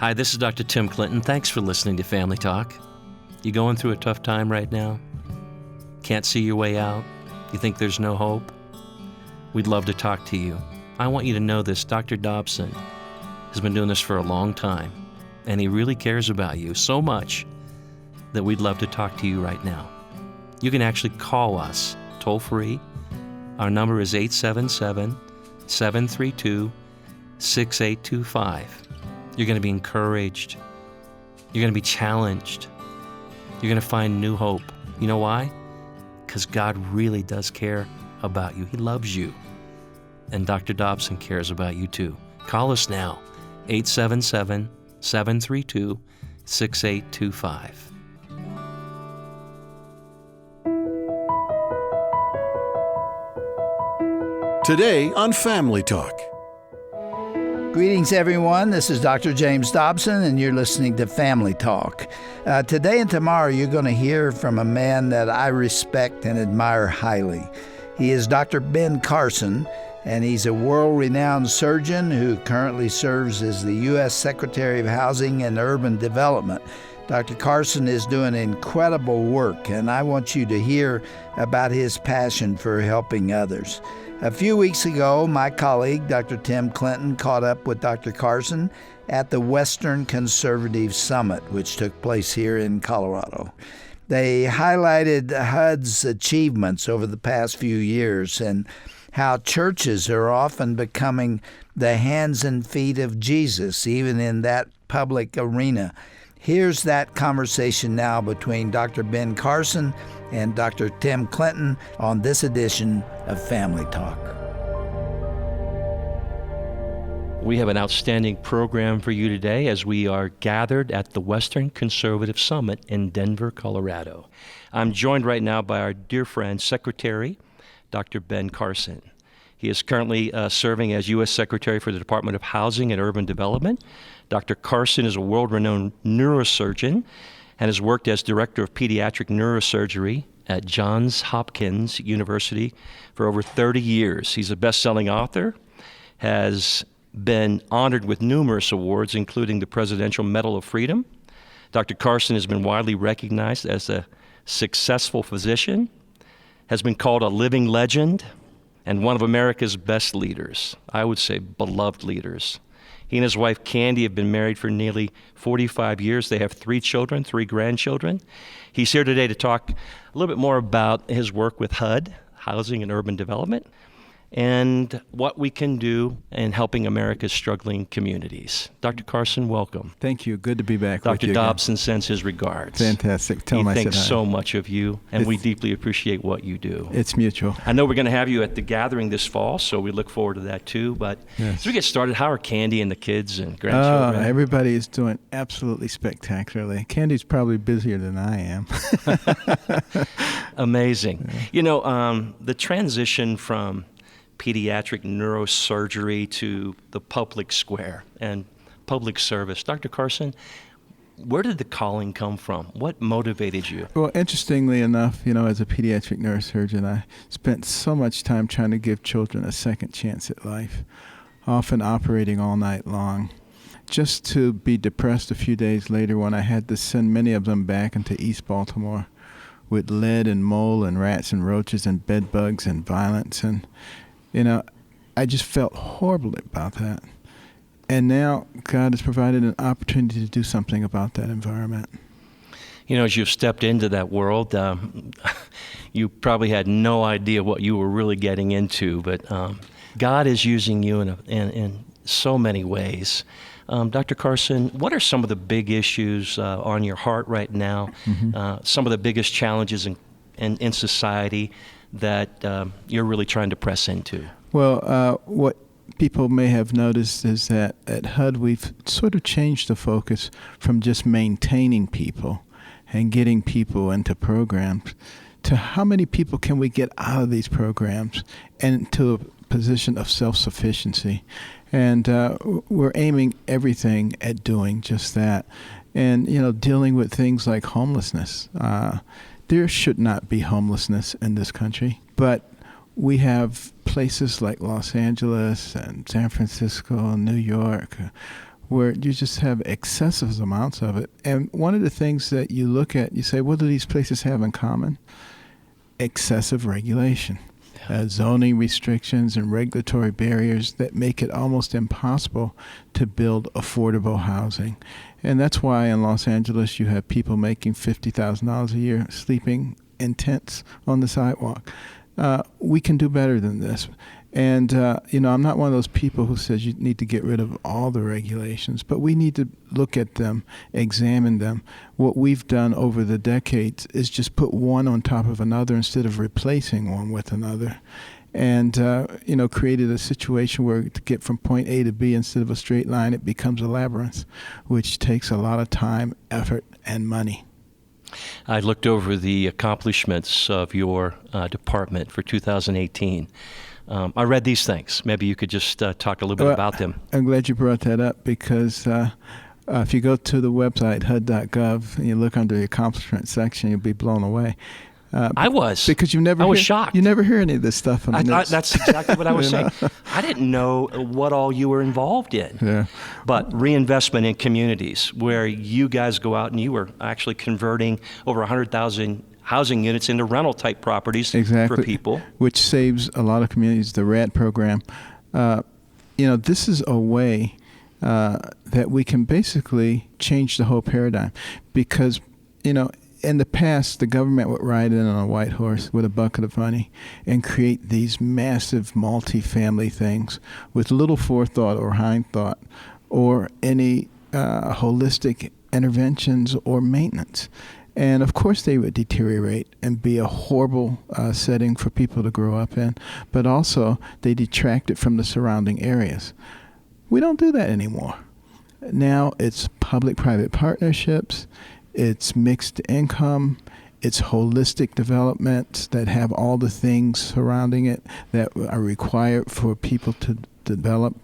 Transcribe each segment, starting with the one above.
Hi, this is Dr. Tim Clinton. Thanks for listening to Family Talk. You going through a tough time right now? Can't see your way out? You think there's no hope? We'd love to talk to you. I want you to know this. Dr. Dobson has been doing this for a long time, and he really cares about you so much that we'd love to talk to you right now. You can actually call us toll-free. Our number is 877-732-6825. You're going to be encouraged. You're going to be challenged. You're going to find new hope. You know why? Because God really does care about you. He loves you. And Dr. Dobson cares about you too. Call us now, 877-732-6825. Today on Family Talk. Greetings, everyone. This is Dr. James Dobson, and you're listening to Family Talk. Today and tomorrow, you're going to hear from a man that I respect and admire highly. He is Dr. Ben Carson, and he's a world-renowned surgeon who currently serves as the U.S. Secretary of Housing and Urban Development. Dr. Carson is doing incredible work, and I want you to hear about his passion for helping others. A few weeks ago, my colleague, Dr. Tim Clinton, caught up with Dr. Carson at the Western Conservative Summit, which took place here in Colorado. They highlighted HUD's achievements over the past few years and how churches are often becoming the hands and feet of Jesus, even in that public arena. Here's that conversation now between Dr. Ben Carson and Dr. Tim Clinton on this edition of Family Talk. We have an outstanding program for you today as we are gathered at the Western Conservative Summit in Denver, Colorado. I'm joined right now by our dear friend, Secretary Dr. Ben Carson. He is currently serving as U.S. Secretary for the Department of Housing and Urban Development. Dr. Carson is a world-renowned neurosurgeon and has worked as Director of Pediatric Neurosurgery at Johns Hopkins University for over 30 years. He's a best-selling author, has been honored with numerous awards, including the Presidential Medal of Freedom. Dr. Carson has been widely recognized as a successful physician, has been called a living legend, and one of America's best leaders. I would say beloved leaders. He and his wife, Candy, have been married for nearly 45 years. They have 3 children, 3 grandchildren. He's here today to talk a little bit more about his work with HUD, Housing and Urban Development, and what we can do in helping America's struggling communities. Dr. Carson, welcome. Thank you. Good to be back with you Dr. Dobson sends his regards. Fantastic. Tell him I said hi. He thinks so much of you, and we deeply appreciate what you do. It's mutual. I know we're going to have you at the gathering this fall, so we look forward to that too. But as we get started, how are Candy and the kids and grandchildren? Everybody is doing absolutely spectacularly. Candy's probably busier than I am. Amazing. Yeah. You know, the transition from pediatric neurosurgery to the public square and public service. Dr. Carson, where did the calling come from? What motivated you? Well, interestingly enough, you know, as a pediatric neurosurgeon, I spent so much time trying to give children a second chance at life, often operating all night long, just to be depressed a few days later when I had to send many of them back into East Baltimore with lead and mold and rats and roaches and bed bugs and violence. And you know, I just felt horribly about that. And now God has provided an opportunity to do something about that environment. You know, as you've stepped into that world, you probably had no idea what you were really getting into, but God is using you in so many ways. Dr. Carson, what are some of the big issues on your heart right now, some of the biggest challenges in society that you're really trying to press into? Well, what people may have noticed is that at HUD we've sort of changed the focus from just maintaining people and getting people into programs to how many people can we get out of these programs and to a position of self-sufficiency. And we're aiming everything at doing just that. And, you know, dealing with things like homelessness. There should not be homelessness in this country, but we have places like Los Angeles and San Francisco, New York, where you just have excessive amounts of it. And one of the things that you look at, you say, what do these places have in common? Excessive regulation. Zoning restrictions and regulatory barriers that make it almost impossible to build affordable housing. And that's why in Los Angeles you have people making $50,000 a year sleeping in tents on the sidewalk. We can do better than this. And, I'm not one of those people who says you need to get rid of all the regulations, but we need to look at them, examine them. What we've done over the decades is just put one on top of another instead of replacing one with another. And, created a situation where to get from point A to B instead of a straight line, it becomes a labyrinth, which takes a lot of time, effort, and money. I looked over the accomplishments of your department for 2018. I read these things. Maybe you could just talk a little bit about them. I'm glad you brought that up because if you go to the website, HUD.gov, and you look under the accomplishments section, you'll be blown away. I was. Because I was shocked. You never hear any of this stuff on the news. That's exactly what I was saying. I didn't know what all you were involved in. Yeah. But reinvestment in communities where you guys go out and you were actually converting over 100,000 housing units into rental type properties for people. Which saves a lot of communities, the Rad Program. This is a way that we can basically change the whole paradigm because, in the past, the government would ride in on a white horse with a bucket of money and create these massive multi-family things with little forethought or hindthought or any holistic interventions or maintenance. And of course they would deteriorate and be a horrible setting for people to grow up in, but also they detracted from the surrounding areas. We don't do that anymore. Now it's public-private partnerships, it's mixed income, it's holistic development that have all the things surrounding it that are required for people to develop.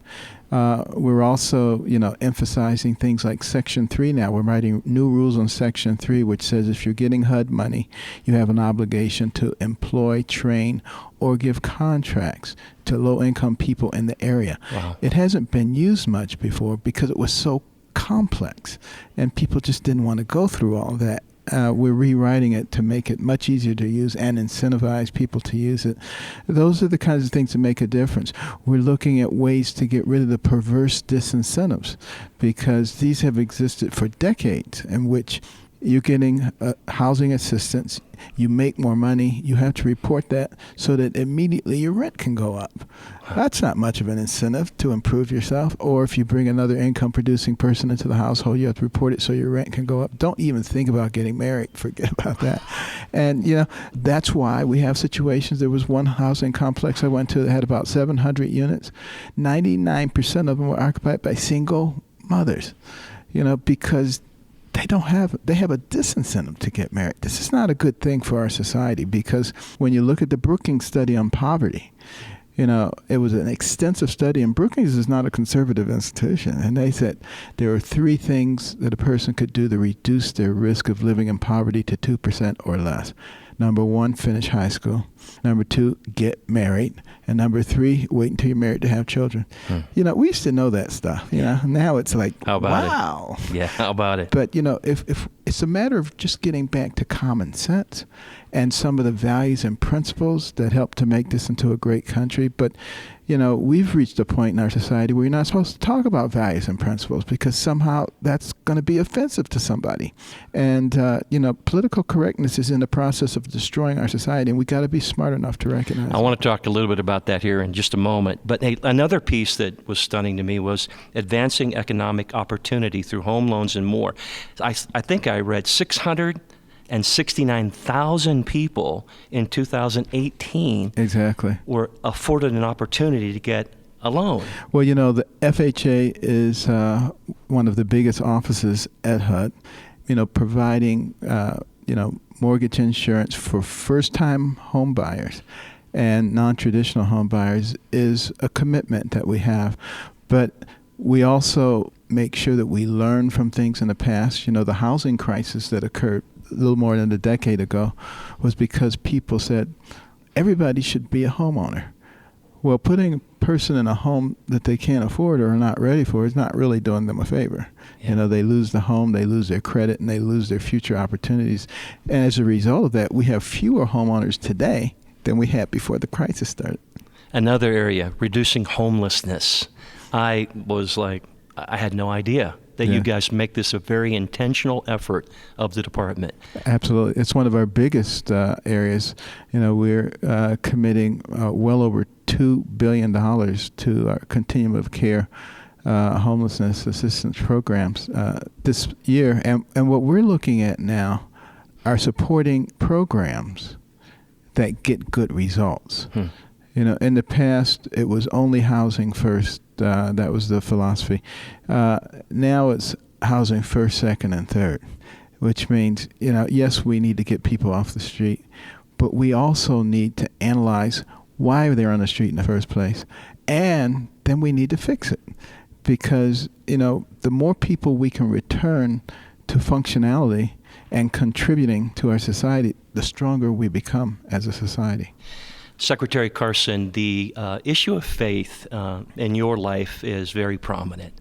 We're also, emphasizing things like Section 3 now. We're writing new rules on Section 3, which says if you're getting HUD money, you have an obligation to employ, train, or give contracts to low-income people in the area. Wow. It hasn't been used much before because it was so complex, and people just didn't want to go through all that. We're rewriting it to make it much easier to use and incentivize people to use it. Those are the kinds of things that make a difference. We're looking at ways to get rid of the perverse disincentives because these have existed for decades in which you're getting housing assistance, you make more money, you have to report that so that immediately your rent can go up. That's not much of an incentive to improve yourself. Or if you bring another income-producing person into the household, you have to report it so your rent can go up. Don't even think about getting married. Forget about that. And, that's why we have situations. There was one housing complex I went to that had about 700 units. 99% of them were occupied by single mothers, because they have a disincentive to get married. This is not a good thing for our society because when you look at the Brookings study on poverty, it was an extensive study, and Brookings is not a conservative institution. And they said there are 3 things that a person could do to reduce their risk of living in poverty to 2% or less. Number 1, finish high school. Number 2, get married. And number 3, wait until you're married to have children. We used to know that stuff. Now it's like, how about wow. It? Yeah, how about it? But, if it's a matter of just getting back to common sense and some of the values and principles that help to make this into a great country. But, we've reached a point in our society where you're not supposed to talk about values and principles because somehow that's going to be offensive to somebody. And, political correctness is in the process of destroying our society, and we got to be smart enough to recognize I want to talk a little bit about that here in just a moment. But another piece that was stunning to me was advancing economic opportunity through home loans and more. I think I read 669,000 people in 2018 exactly were afforded an opportunity to get a loan. Well, the FHA is one of the biggest offices at HUD, providing, mortgage insurance for first-time home buyers and non-traditional home buyers is a commitment that we have. But we also make sure that we learn from things in the past. The housing crisis that occurred a little more than a decade ago was because people said everybody should be a homeowner. Well, putting a person in a home that they can't afford or are not ready for is not really doing them a favor. Yeah. They lose the home, they lose their credit, and they lose their future opportunities. And as a result of that, we have fewer homeowners today than we had before the crisis started. Another area, reducing homelessness. I had no idea that you guys make this a very intentional effort of the department. Absolutely. It's one of our biggest areas. We're committing well over $2 billion to our continuum of care homelessness assistance programs this year. And what we're looking at now are supporting programs that get good results. In the past, it was only housing first. That was the philosophy. Now it's housing first, second, and third, which means, yes, we need to get people off the street, but we also need to analyze why they're on the street in the first place, and then we need to fix it. Because, the more people we can return to functionality and contributing to our society, the stronger we become as a society. Secretary Carson, the issue of faith in your life is very prominent.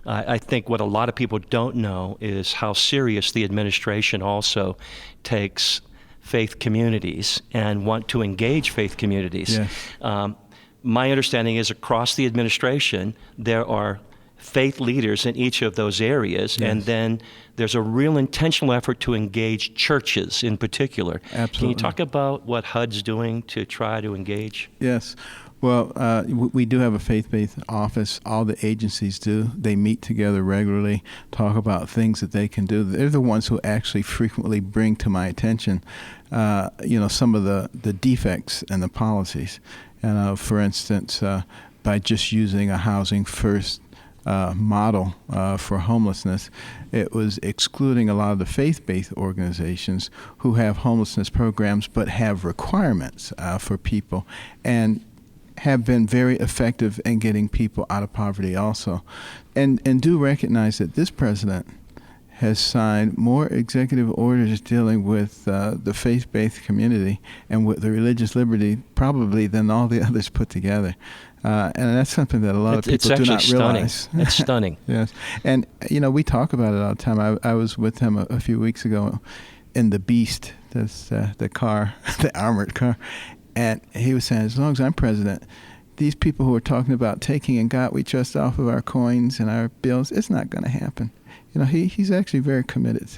I think what a lot of people don't know is how serious the administration also takes faith communities and want to engage faith communities. Yes. My understanding is across the administration, there are faith leaders in each of those areas, Yes. and then there's a real intentional effort to engage churches in particular. Absolutely. Can you talk about what HUD's doing to try to engage? Yes. Well, we do have a faith-based office. All the agencies do. They meet together regularly, talk about things that they can do. They're the ones who actually frequently bring to my attention, some of the defects in the policies. And for instance, by just using a housing first model for homelessness, it was excluding a lot of the faith-based organizations who have homelessness programs but have requirements for people and have been very effective in getting people out of poverty also. And do recognize that this president has signed more executive orders dealing with the faith-based community and with the religious liberty probably than all the others put together. And that's something that a lot of people do not realize. It's stunning. Yes. And, we talk about it all the time. I was with him a few weeks ago in the Beast, that's the car, the armored car. And he was saying, as long as I'm president, these people who are talking about taking and God we trust off of our coins and our bills, it's not going to happen. He's actually very committed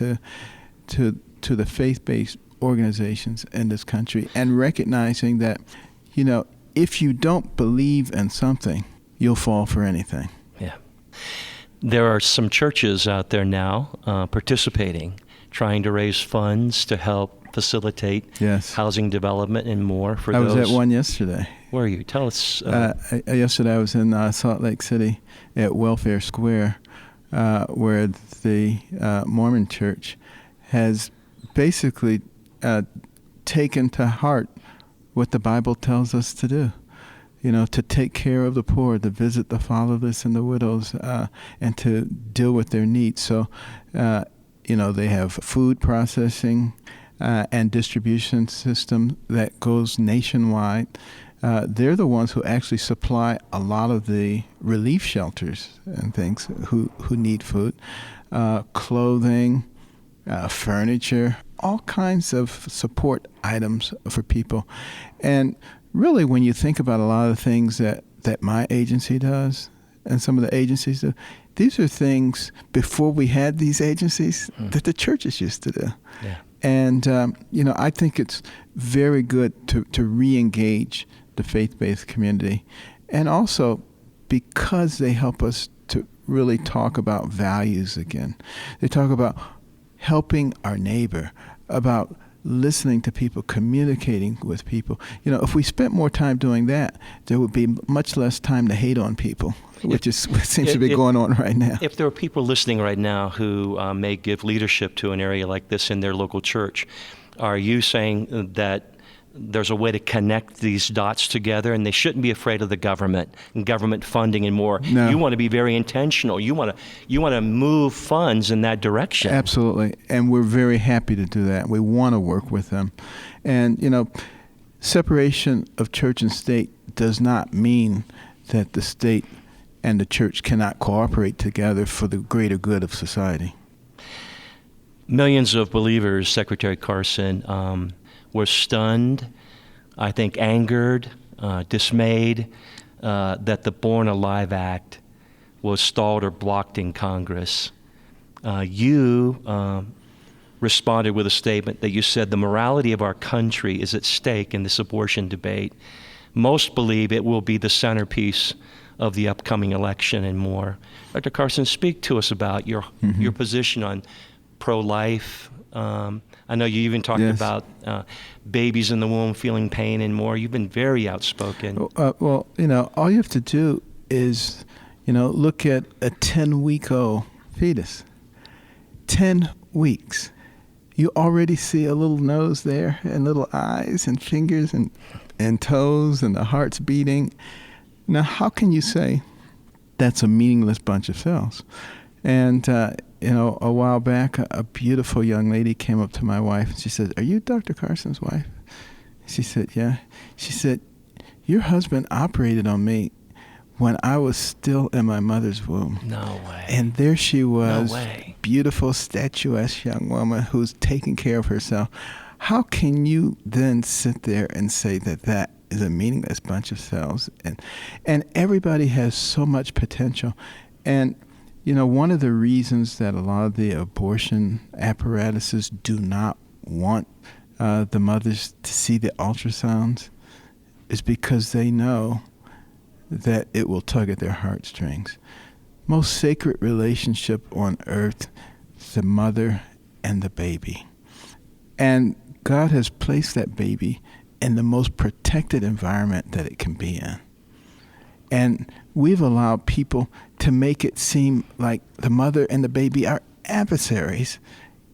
to the faith-based organizations in this country and recognizing that, if you don't believe in something, you'll fall for anything. Yeah. There are some churches out there now participating, trying to raise funds to help facilitate housing development and more for those. I was at one yesterday. Where are you? Tell us. Yesterday I was in Salt Lake City at Welfare Square, where the Mormon Church has basically taken to heart what the Bible tells us to do. To take care of the poor, to visit the fatherless and the widows, and to deal with their needs. So, they have food processing and distribution system that goes nationwide. They're the ones who actually supply a lot of the relief shelters and things who need food, clothing, furniture, all kinds of support items for people. And really, when you think about a lot of the things that my agency does and some of the agencies do, these are things before we had these agencies that the churches used to do. Yeah. And, I think it's very good to re-engage the faith-based community. And also because they help us to really talk about values again. They talk about helping our neighbor, about listening to people, communicating with people. If we spent more time doing that, there would be much less time to hate on people, which is what seems to be going on right now. If there are people listening right now who may give leadership to an area like this in their local church, are you saying that there's a way to connect these dots together and they shouldn't be afraid of the government and government funding and more? No. You want to be very intentional. You want to move funds in that direction. Absolutely. And we're very happy to do that. We want to work with them. And, separation of church and state does not mean that the state and the church cannot cooperate together for the greater good of society. Millions of believers, Secretary Carson, were stunned, I think angered, dismayed that the Born Alive Act was stalled or blocked in Congress. You responded with a statement that you said the morality of our country is at stake in this abortion debate. Most believe it will be the centerpiece of the upcoming election and more. Dr. Carson, speak to us about your position on pro-life. I know you even talked about babies in the womb feeling pain and more. You've been very outspoken. Well, all you have to do is, look at a 10-week-old fetus. 10 weeks. You already see a little nose there and little eyes and fingers and toes and the heart's beating. Now, how can you say that's a meaningless bunch of cells? And, a while back, a beautiful young lady came up to my wife and she said, "Are you Dr. Carson's wife?" She said, "Yeah." She said, "Your husband operated on me when I was still in my mother's womb." No way. And there she was, no way. Beautiful, statuesque young woman who's taking care of herself. How can you then sit there and say that that is a meaningless bunch of cells? And everybody has so much potential. And, one of the reasons that a lot of the abortion apparatuses do not want the mothers to see the ultrasounds is because they know that it will tug at their heartstrings. Most sacred relationship on earth is the mother and the baby. And God has placed that baby in the most protected environment that it can be in. And we've allowed people to make it seem like the mother and the baby are adversaries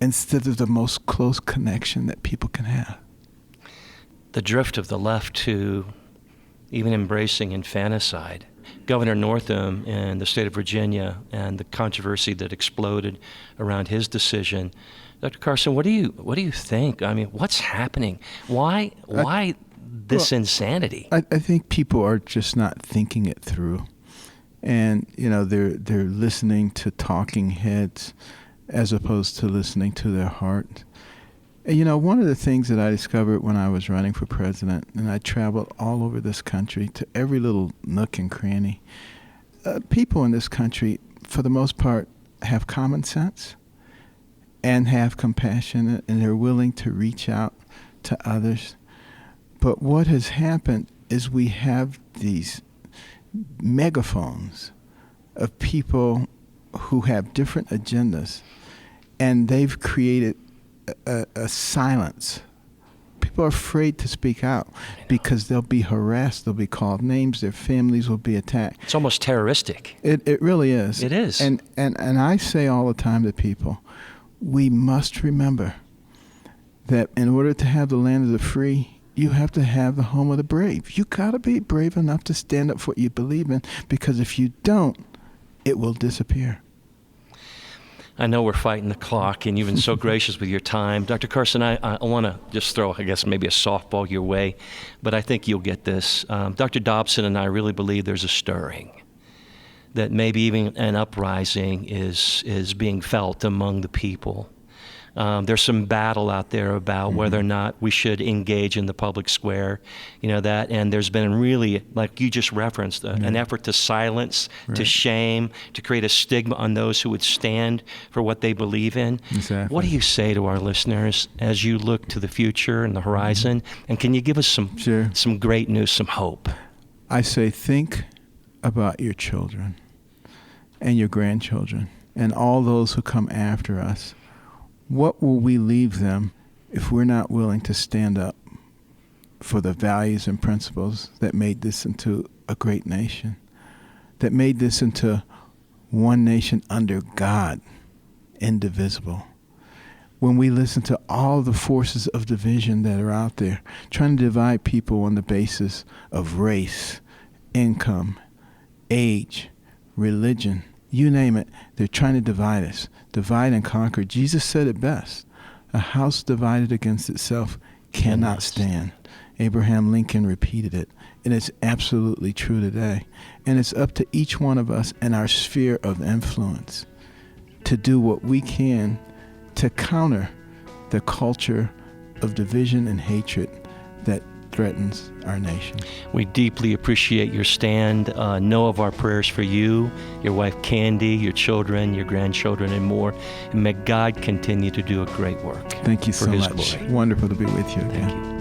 instead of the most close connection that people can have. The drift of the left to even embracing infanticide. Governor Northam in the state of Virginia and the controversy that exploded around his decision. Dr. Carson, what do you think? I mean, what's happening? Why this insanity? I think people are just not thinking it through. And, they're listening to talking heads as opposed to listening to their heart. And, one of the things that I discovered when I was running for president, and I traveled all over this country to every little nook and cranny, people in this country, for the most part, have common sense and have compassion, and they're willing to reach out to others. But what has happened is we have these megaphones of people who have different agendas, and they've created a silence. People are afraid to speak out because they'll be harassed, they'll be called names, their families will be attacked. It's almost terroristic. It really is. It is. And I say all the time to people, we must remember that in order to have the land of the free, you have to have the home of the brave. You got to be brave enough to stand up for what you believe in, because if you don't, it will disappear. I know we're fighting the clock, and you've been so gracious with your time. Dr. Carson, I want to just throw, I guess, maybe a softball your way, but I think you'll get this. Dr. Dobson and I really believe there's a stirring, that maybe even an uprising is being felt among the people. There's some battle out there about whether or not we should engage in the public square, that, and there's been really, like you just referenced, an effort to silence, to shame, to create a stigma on those who would stand for what they believe in. Exactly. What do you say to our listeners as you look to the future and the horizon? And can you give us some great news, some hope? I say, think about your children and your grandchildren and all those who come after us. What will we leave them if we're not willing to stand up for the values and principles that made this into a great nation, that made this into one nation under God, indivisible? When we listen to all the forces of division that are out there, trying to divide people on the basis of race, income, age, religion, you name it, they're trying to divide us. Divide and conquer. Jesus said it best. A house divided against itself cannot stand. Abraham Lincoln repeated it, and it's absolutely true today. And it's up to each one of us in our sphere of influence to do what we can to counter the culture of division and hatred that threatens our nation. We deeply appreciate your stand. Know of our prayers for you, your wife Candy, your children, your grandchildren, and more. And may God continue to do a great work. Thank you for so His much. glory. Wonderful to be with you again. Thank you.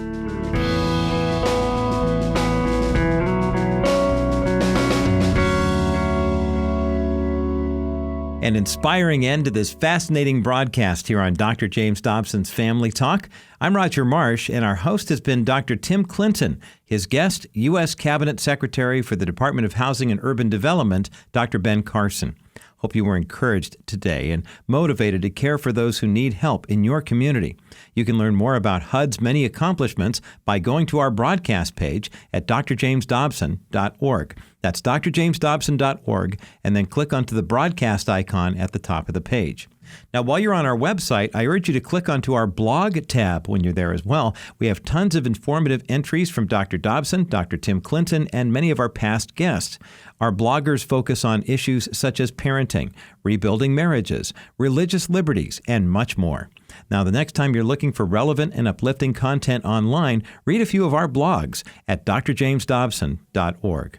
An inspiring end to this fascinating broadcast here on Dr. James Dobson's Family Talk. I'm Roger Marsh, and our host has been Dr. Tim Clinton. His guest, U.S. Cabinet Secretary for the Department of Housing and Urban Development, Dr. Ben Carson. Hope you were encouraged today and motivated to care for those who need help in your community. You can learn more about HUD's many accomplishments by going to our broadcast page at drjamesdobson.org. That's drjamesdobson.org, and then click onto the broadcast icon at the top of the page. Now, while you're on our website, I urge you to click onto our blog tab when you're there as well. We have tons of informative entries from Dr. Dobson, Dr. Tim Clinton, and many of our past guests. Our bloggers focus on issues such as parenting, rebuilding marriages, religious liberties, and much more. Now, the next time you're looking for relevant and uplifting content online, read a few of our blogs at drjamesdobson.org.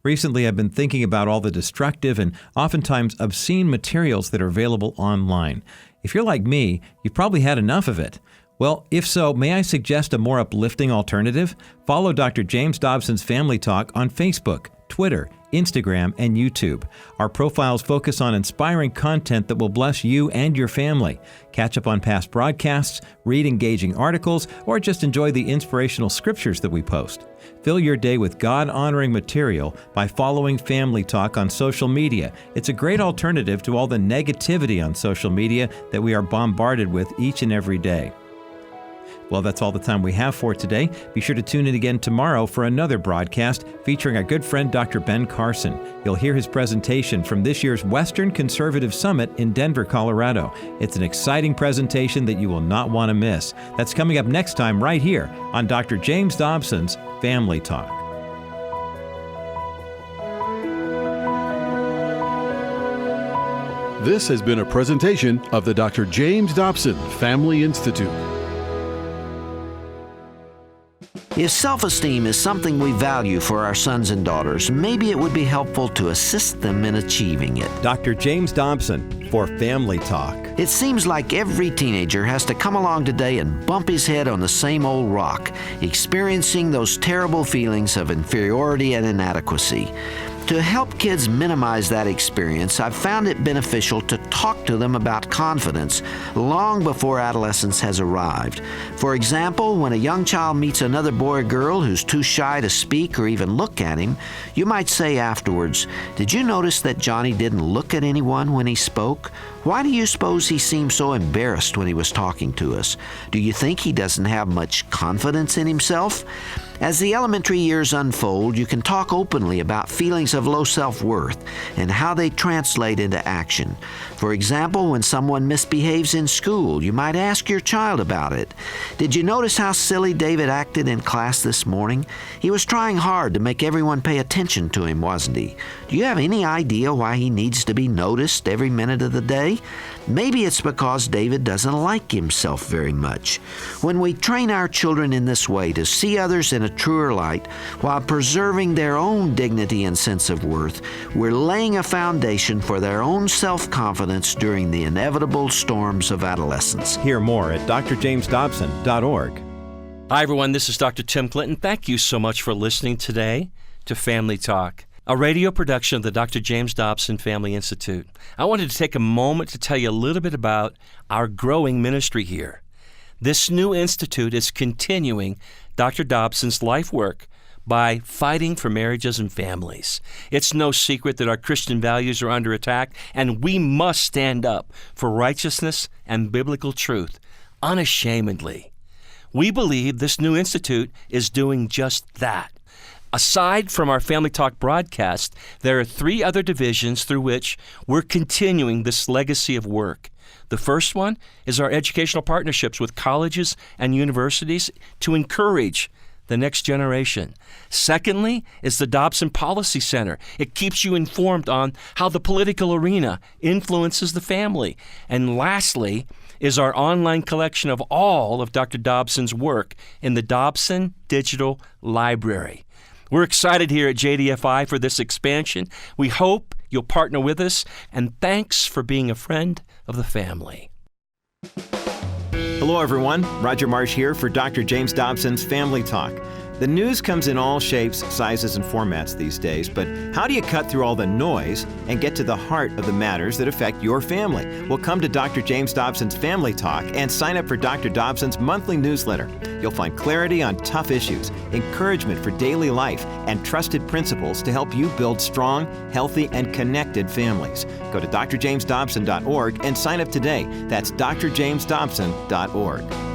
Recently, I've been thinking about all the destructive and oftentimes obscene materials that are available online. If you're like me, you've probably had enough of it. Well, if so, may I suggest a more uplifting alternative? Follow Dr. James Dobson's Family Talk on Facebook, Twitter, Instagram, and YouTube. Our profiles focus on inspiring content that will bless you and your family. Catch up on past broadcasts, read engaging articles, or just enjoy the inspirational scriptures that we post. Fill your day with God-honoring material by following Family Talk on social media. It's a great alternative to all the negativity on social media that we are bombarded with each and every day. Well, that's all the time we have for today. Be sure to tune in again tomorrow for another broadcast featuring our good friend Dr. Ben Carson. You'll hear his presentation from this year's Western Conservative Summit in Denver, Colorado. It's an exciting presentation that you will not want to miss. That's coming up next time right here on Dr. James Dobson's Family Talk. This has been a presentation of the Dr. James Dobson Family Institute. If self-esteem is something we value for our sons and daughters, maybe it would be helpful to assist them in achieving it. Dr. James Dobson for Family Talk. It seems like every teenager has to come along today and bump his head on the same old rock, experiencing those terrible feelings of inferiority and inadequacy. To help kids minimize that experience, I've found it beneficial to talk to them about confidence long before adolescence has arrived. For example, when a young child meets another boy or girl who's too shy to speak or even look at him, you might say afterwards, "Did you notice that Johnny didn't look at anyone when he spoke? Why do you suppose he seemed so embarrassed when he was talking to us? Do you think he doesn't have much confidence in himself?" As the elementary years unfold, you can talk openly about feelings of low self-worth and how they translate into action. For example, when someone misbehaves in school, you might ask your child about it. "Did you notice how silly David acted in class this morning? He was trying hard to make everyone pay attention to him, wasn't he? Do you have any idea why he needs to be noticed every minute of the day? Maybe it's because David doesn't like himself very much." When we train our children in this way to see others in a truer light while preserving their own dignity and sense of worth, we're laying a foundation for their own self-confidence during the inevitable storms of adolescence. Hear more at drjamesdobson.org. Hi, everyone. This is Dr. Tim Clinton. Thank you so much for listening today to Family Talk, a radio production of the Dr. James Dobson Family Institute. I wanted to take a moment to tell you a little bit about our growing ministry here. This new institute is continuing Dr. Dobson's life work by fighting for marriages and families. It's no secret that our Christian values are under attack, and we must stand up for righteousness and biblical truth unashamedly. We believe this new institute is doing just that. Aside from our Family Talk broadcast, there are 3 other divisions through which we're continuing this legacy of work. The first one is our educational partnerships with colleges and universities to encourage the next generation. Secondly is the Dobson Policy Center. It keeps you informed on how the political arena influences the family. And lastly is our online collection of all of Dr. Dobson's work in the Dobson Digital Library. We're excited here at JDFI for this expansion. We hope you'll partner with us, and thanks for being a friend of the family. Hello, everyone. Roger Marsh here for Dr. James Dobson's Family Talk. The news comes in all shapes, sizes, and formats these days, but how do you cut through all the noise and get to the heart of the matters that affect your family? Well, come to Dr. James Dobson's Family Talk and sign up for Dr. Dobson's monthly newsletter. You'll find clarity on tough issues, encouragement for daily life, and trusted principles to help you build strong, healthy, and connected families. Go to drjamesdobson.org and sign up today. That's drjamesdobson.org.